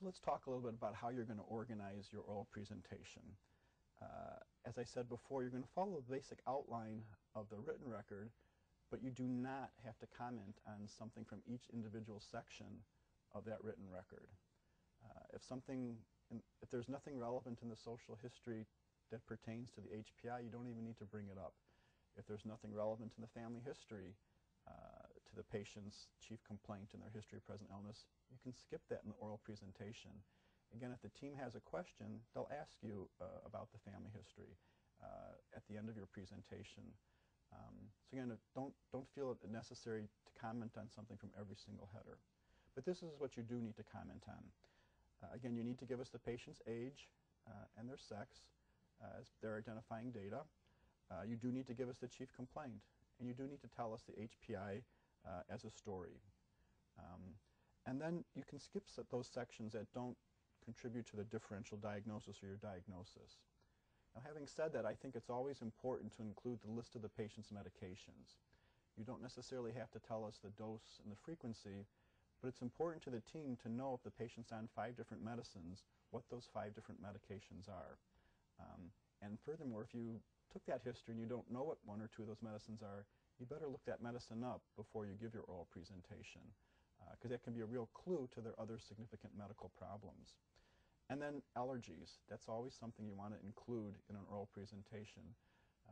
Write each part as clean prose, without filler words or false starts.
So let's talk a little bit about how you're going to organize your oral presentation. As I said before, you're going to follow the basic outline of the written record, but you do not have to comment on something from each individual section of that written record. If there's nothing relevant in the social history that pertains to the HPI, you don't even need to bring it up. If there's nothing relevant in the family history to the patient's chief complaint and their history of present illness, you can skip that in the oral presentation. Again, if the team has a question, they'll ask you about the family history at the end of your presentation. So again, don't feel it necessary to comment on something from every single header. But this is what you do need to comment on. Again, you need to give us the patient's age and their sex as their identifying data. You do need to give us the chief complaint, and you do need to tell us the HPI as a story. And then you can skip those sections that don't contribute to the differential diagnosis or your diagnosis. Now, having said that, I think it's always important to include the list of the patient's medications. You don't necessarily have to tell us the dose and the frequency, but it's important to the team to know if the patient's on 5 different medicines, what those 5 different medications are. And furthermore, if you took that history and you don't know what 1 or 2 of those medicines are, you better look that medicine up before you give your oral presentation, because that can be a real clue to their other significant medical problems. And then allergies. That's always something you want to include in an oral presentation,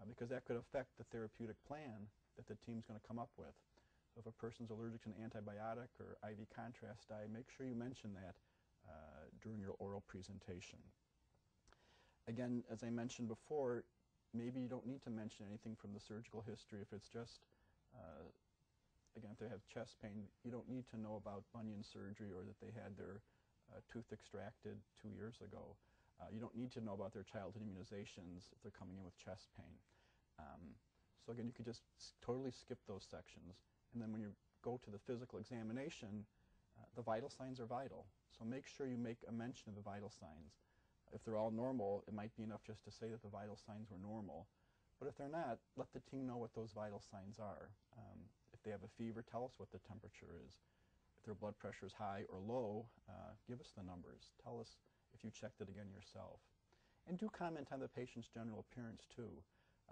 because that could affect the therapeutic plan that the team's going to come up with. So if a person's allergic to an antibiotic or IV contrast dye, make sure you mention that during your oral presentation. Again, as I mentioned before, maybe you don't need to mention anything from the surgical history. If it's just, again, if they have chest pain, you don't need to know about bunion surgery or that they had their tooth extracted 2 years ago. You don't need to know about their childhood immunizations if they're coming in with chest pain. So again, you could just totally skip those sections. And then when you go to the physical examination, the vital signs are vital. So make sure you make a mention of the vital signs. If they're all normal, it might be enough just to say that the vital signs were normal. But if they're not, let the team know what those vital signs are. If they have a fever, tell us what the temperature is. If their blood pressure is high or low, give us the numbers. Tell us if you checked it again yourself. And do comment on the patient's general appearance too.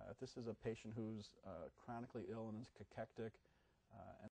If this is a patient who's chronically ill and is cachectic, and